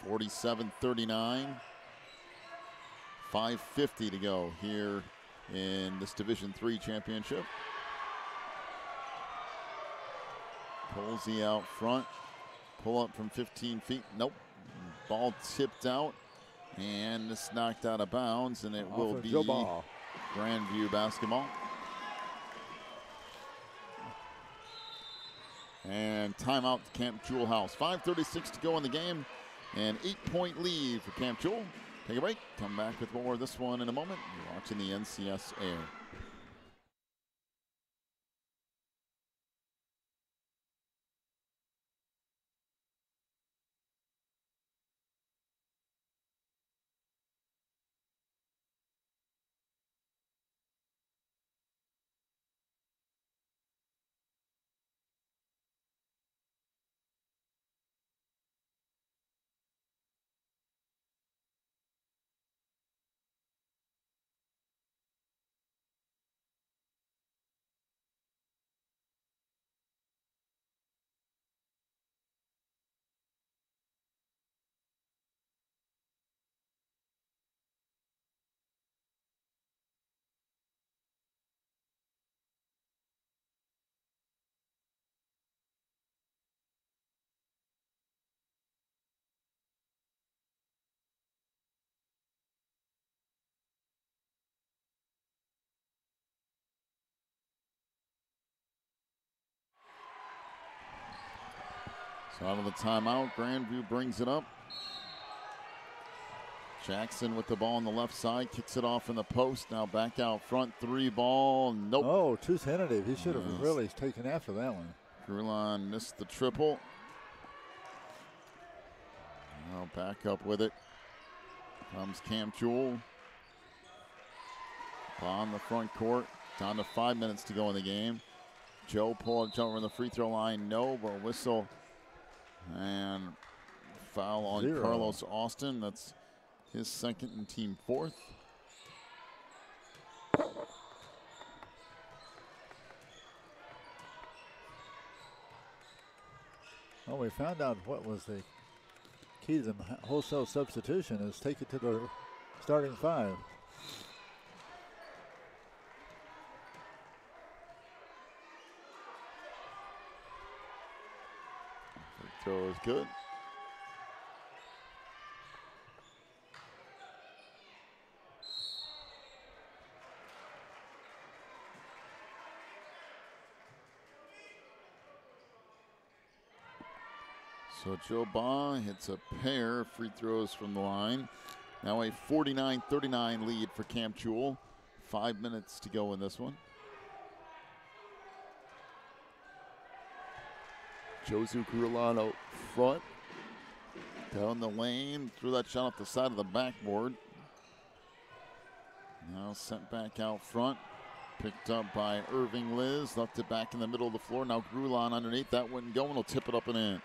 47-39. 5:50 to go here in this Division III championship. Colsey out front. Pull up from 15 feet. Nope. Ball tipped out. And it's knocked out of bounds, and it will be Grandview basketball. And timeout to Camp Jewell House. 5:36 to go in the game. An 8-point lead for Camp Jewell. Take a break. Come back with more of this one in a moment. You're watching the NCS air. So out of the timeout, Grandview brings it up. Jackson with the ball on the left side, kicks it off in the post. Now back out front, 3 ball, nope. Oh, too tentative. He should have really taken after that one. Grulon missed the triple. Now back up with it. Comes Camp Jewell. On the front court, down to 5 minutes to go in the game. Joe pull up jumper on the free throw line, no, but whistle. And foul on 0. Carlos Austin. That's his second and team fourth. Well, we found out what was the key to the wholesale substitution is take it to the starting 5. Throw is good. So Joe Baugh hits a pair of free throws from the line. Now a 49-39 lead for Camp Jewell. 5 minutes to go in this one. Josu Grulon out front. Down the lane, threw that shot off the side of the backboard. Now sent back out front. Picked up by Irving Liz. Left it back in the middle of the floor. Now Grulon underneath. That wouldn't go, and he'll tip it up and in.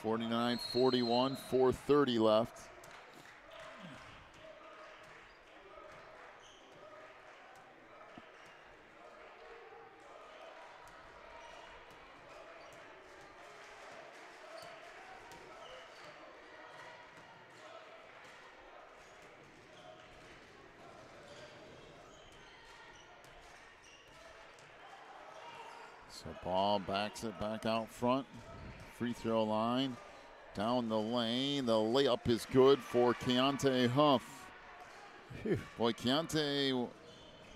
49-41, 4:30 left. So ball backs it back out front. Free throw line. Down the lane. The layup is good for Keontae Huff. Boy, Keontae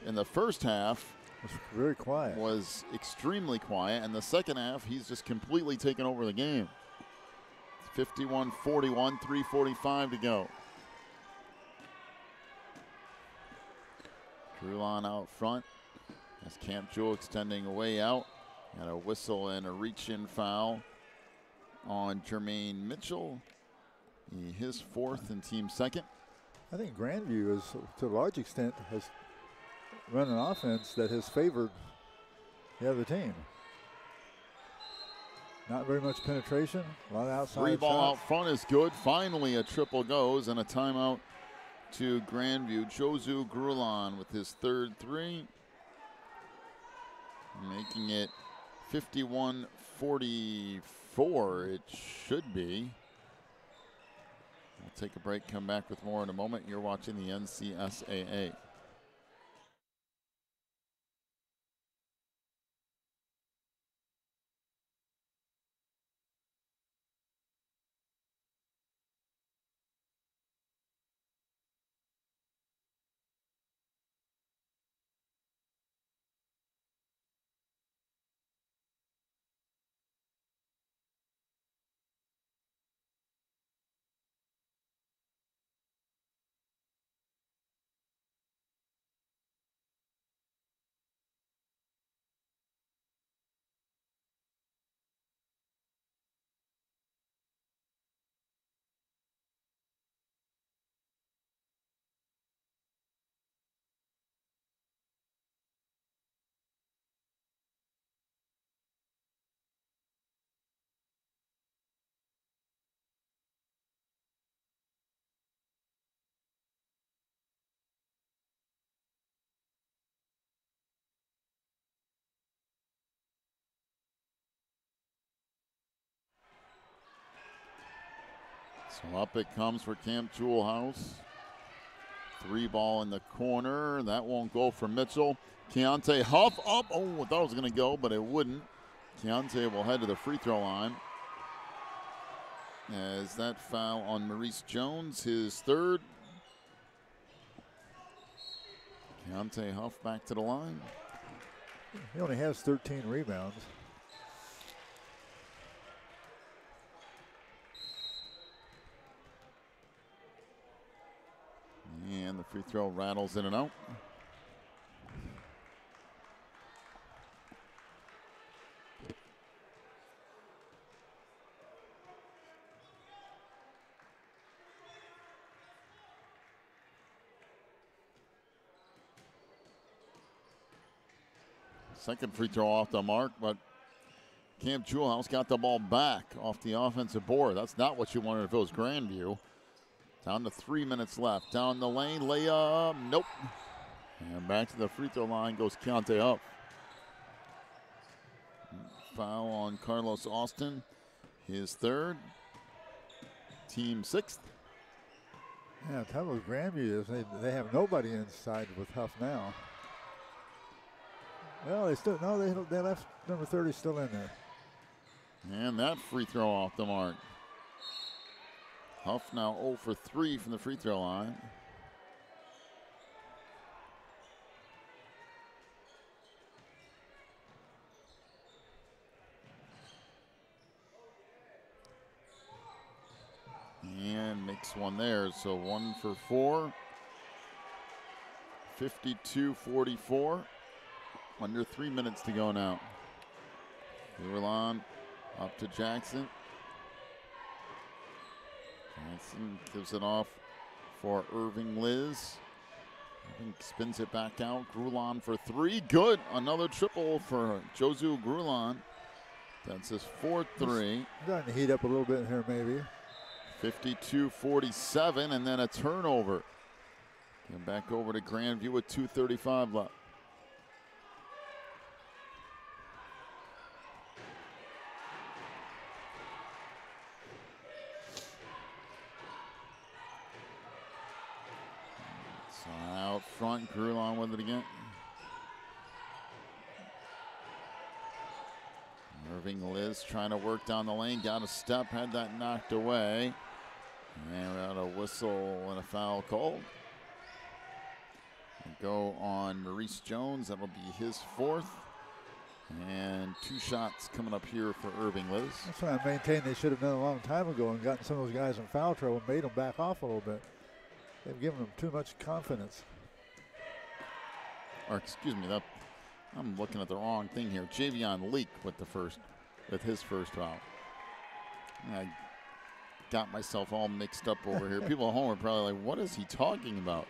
in the first half was very quiet. Was extremely quiet. And the second half, he's just completely taken over the game. 51-41, 3:45 to go. Grulon out front. As Camp Jewell extending away out. And a whistle and a reach-in foul on Jermaine Mitchell. His fourth and team second. I think Grandview is, to a large extent, has run an offense that has favored the other team. Not very much penetration, a lot of outside Free ball shots. out front is good. Finally, a triple goes and a timeout to Grandview. Josu Grulon with his third three, making it 51-44. It should be. We'll take a break, come back with more in a moment. You're watching the NCSAA. So up it comes for Camp Jewell House. Three ball in the corner. That won't go for Mitchell. Keontae Huff up. Oh, I thought it was going to go, but it wouldn't. Keontae will head to the free throw line. As that foul on Maurice Jones, his third. Keontae Huff back to the line. He only has 13 rebounds. And the free throw rattles in and out. Second free throw off the mark, but Camp Jewell House got the ball back off the offensive board. That's not what you wanted if it was Grandview. Down to 3 minutes left. Down the lane, layup, nope. And back to the free throw line goes Keontae Huff. Foul on Carlos Austin, his third, team sixth. Yeah, the trouble with Grandview is they have nobody inside with Huff now. Well, they left number 30 still in there. And that free throw off the mark. Huff now 0 for 3 from the free throw line. And makes one there, so 1 for 4. 52-44. Under 3 minutes to go now. Grulon up to Jackson. Jackson gives it off for Irving Liz. Irving spins it back out. Grulon for 3. Good. Another triple for Josu Grulon. That's his fourth three. Starting to heat up a little bit here, maybe. 52-47, and then a turnover. And back over to Grandview with 2:35 left. So out front, Grulon with it again. Irving Liz trying to work down the lane, got a step, had that knocked away. And we had a whistle and a foul called. We'll go on Maurice Jones, that'll be his fourth. And 2 shots coming up here for Irving Liz. That's what I maintain they should have done a long time ago and gotten some of those guys in foul trouble and made them back off a little bit. They've given them too much confidence. Or excuse me, I'm looking at the wrong thing here. Javion Leak with his first foul. I got myself all mixed up over here. People at home are probably like, what is he talking about?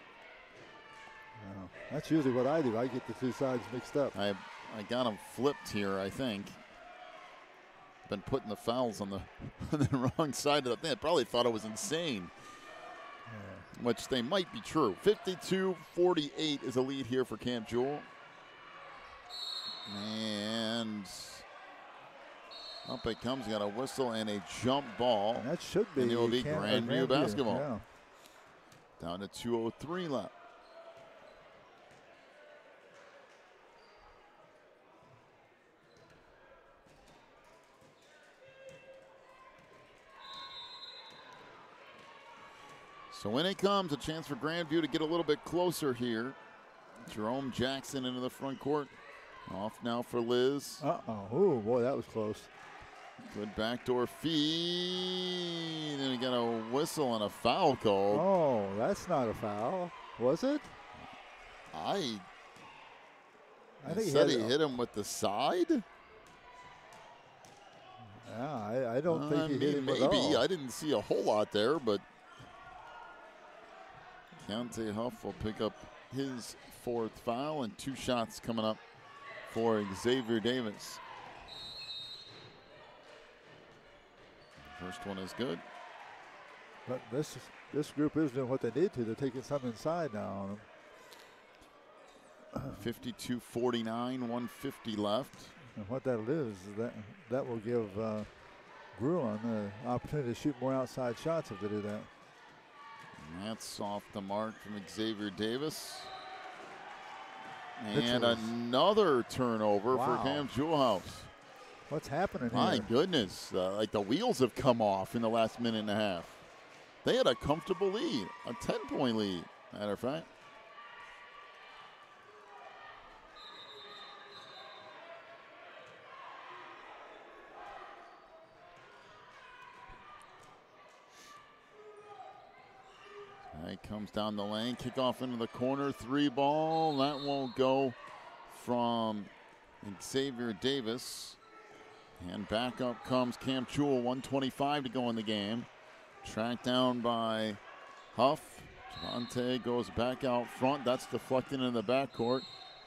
That's usually what I do. I get the 2 sides mixed up. I got them flipped here, I think. Been putting the fouls on the wrong side of the thing. I probably thought it was insane. Which they might be true. 52-48 is a lead here for Camp Jewell. And up it comes, got a whistle and a jump ball. And that should be. And it will be Grandview basketball. Yeah. Down to 2:03 left. So when it comes, a chance for Grandview to get a little bit closer here. Jerome Jackson into the front court. Off now for Liz. Oh, boy, that was close. Good backdoor feed. And we got a whistle and a foul call. Oh, that's not a foul. Was it? I think he hit him with the side. Yeah, I don't think he hit him at all. Maybe. I didn't see a whole lot there, but Keontae Huff will pick up his 4th foul, and 2 shots coming up for Xavier Davis. First one is good. But this group is doing what they need to. They're taking some inside now on them. 52-49, 150 left. And what that'll do is that will give Grulon an opportunity to shoot more outside shots if they do that. And that's off the mark from Xavier Davis. And another turnover for Camp Jewell House. What's happening here? My goodness, like the wheels have come off in the last minute and a half. They had a comfortable lead, a 10-point lead, matter of fact. He comes down the lane, kickoff into the corner, 3 ball. That won't go from Xavier Davis. And back up comes Camp Jewell, 1:25 to go in the game. Tracked down by Huff. Javante goes back out front. That's deflected into the backcourt.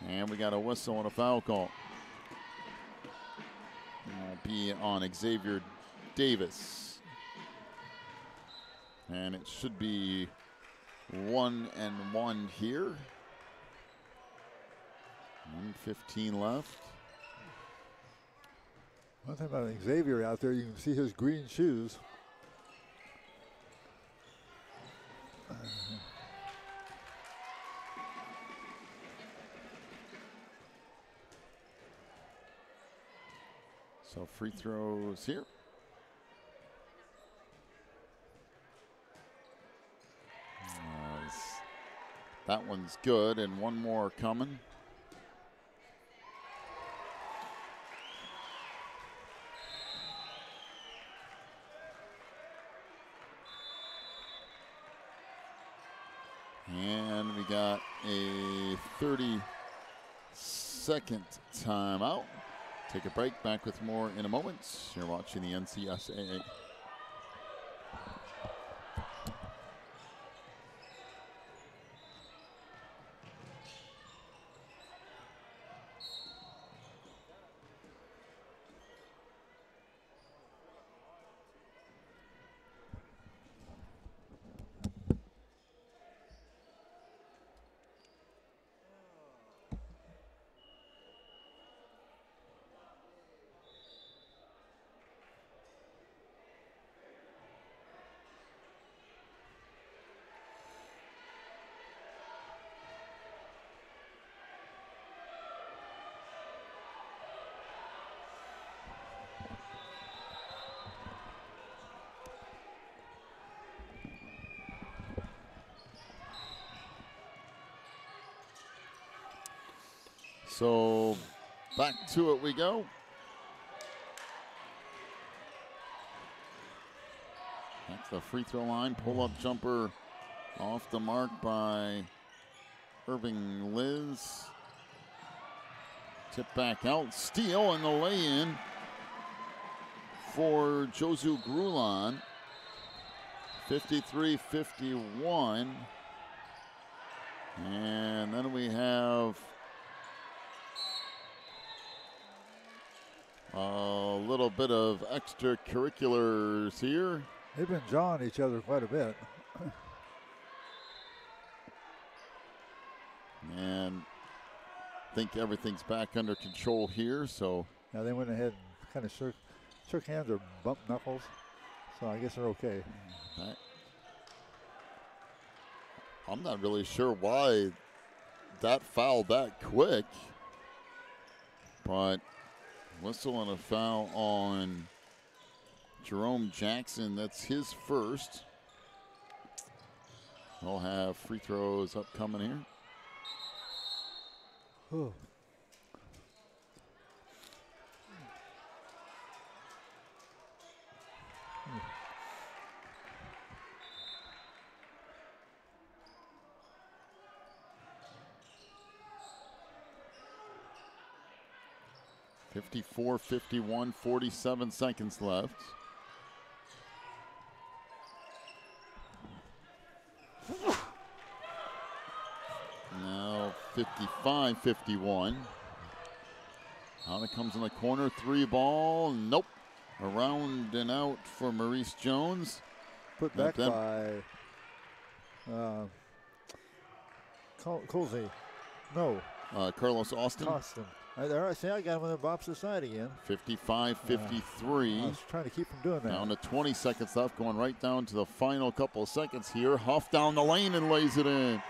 And we got a whistle and a foul call. That'll be on Xavier Davis. And it should be 1-1 here. 1:15 left. One thing about Xavier out there, you can see his green shoes. So free throws here. That one's good, and one more coming. And we got a 30-second timeout. Take a break, back with more in a moment. You're watching the NCSAA. So back to it we go. Back to the free throw line. Pull-up jumper off the mark by Irving Liz. Tip back out. Steal and the lay-in for Josu Grulon. 53-51. And then we have a little bit of extracurriculars here. They've been jawing each other quite a bit. And I think everything's back under control here. So now they went ahead and kind of shook hands or bumped knuckles. So I guess they're okay. I'm not really sure why that foul that quick, but whistle and a foul on Jerome Jackson. That's his first. We'll have free throws upcoming here. Whew. 54-51, 47 seconds left. Now 55-51. Hana comes in the corner, three ball, nope. Around and out for Maurice Jones. Put back by Colsey. No. Carlos Austin. See, I got him on the opposite side again. 55-53. I was trying to keep him doing that. Down to 20 seconds left, going right down to the final couple of seconds here. Huff down the lane and lays it in.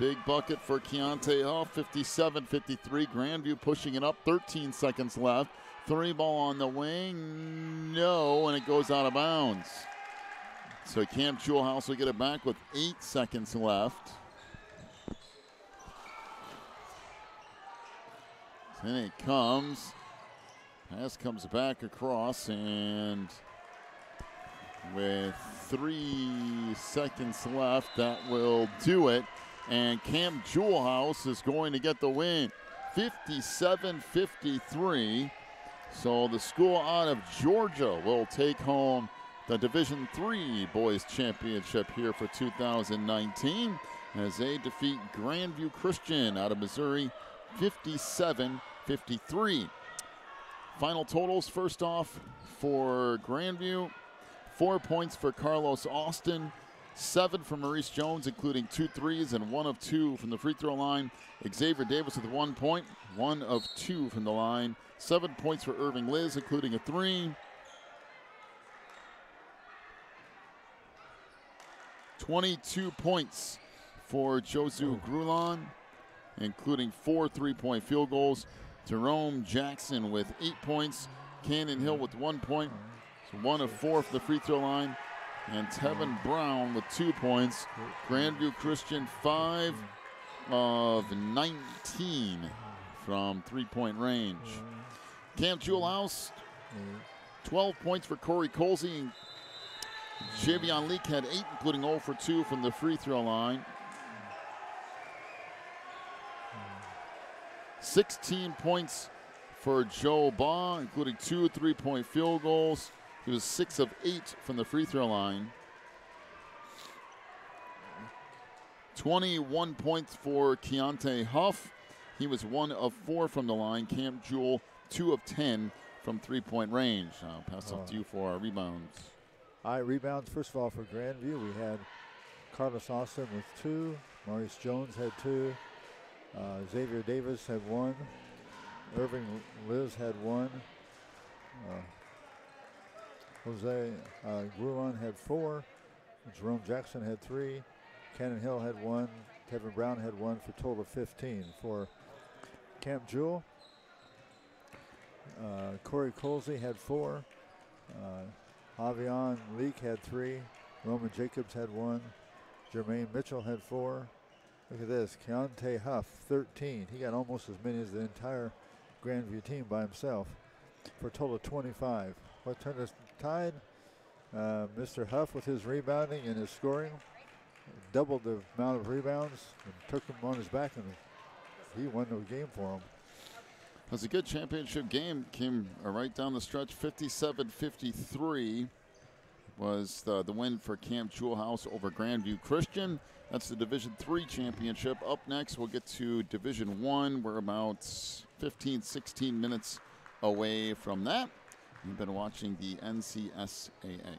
Big bucket for Keontae Huff, 57-53. Grandview pushing it up, 13 seconds left. Three ball on the wing, no, and it goes out of bounds. So Camp Jewell House will get it back with 8 seconds left. Then it comes. Pass comes back across, and with 3 seconds left, that will do it. And Camp Jewell House is going to get the win, 57-53. So the school out of Georgia will take home the Division III Boys Championship here for 2019 as they defeat Grandview Christian out of Missouri, 57-53. Final totals, first off for Grandview, 4 points for Carlos Austin, 7 from Maurice Jones, including 2 threes and 1 of 2 from the free throw line. Xavier Davis with 1 point, 1 of 2 from the line. 7 points for Irving Liz, including a 3. 22 points for Josu Grulon, including 4 3-point field goals. Jerome Jackson with 8 points. Cannon Hill with 1 point. So 1 of 4 for the free throw line. And Tevin Brown with 2 points. Grandview Christian 5 of 19 from 3-point range. Camp Jewell House, 12 points for Corey Colsey. Javion Leak had 8, including 0 for 2 from the free throw line. 16 points for Joe Baugh, including 2 3-point field goals. He was 6 of 8 from the free throw line. 21 points for Keontae Huff. He was 1 of 4 from the line. Camp Jewell, 2 of 10 from 3-point range. I'll pass off to you for our rebounds. All right, rebounds, first of all, for Grandview, we had Carlos Austin with 2. Maurice Jones had 2. Xavier Davis had 1. Irving Liz had 1. Jose Grulon had 4. Jerome Jackson had 3. Cannon Hill had 1. Tevin Brown had 1 for a total of 15. For Camp Jewell, Corey Colsey had 4. Javion Leak had 3. Roman Jacobs had 1. Jermaine Mitchell had 4. Look at this, Keontae Huff, 13. He got almost as many as the entire Grandview team by himself for a total of 25. What turned us tide? Mr. Huff with his rebounding and his scoring doubled the amount of rebounds and took him on his back, and he won the game for him. It was a good championship game. Came right down the stretch. 57-53 was the win for Camp Jewell House over Grandview Christian. That's the Division III championship. Up next, we'll get to Division I. We're about 15, 16 minutes away from that. You've been watching the NCSAA.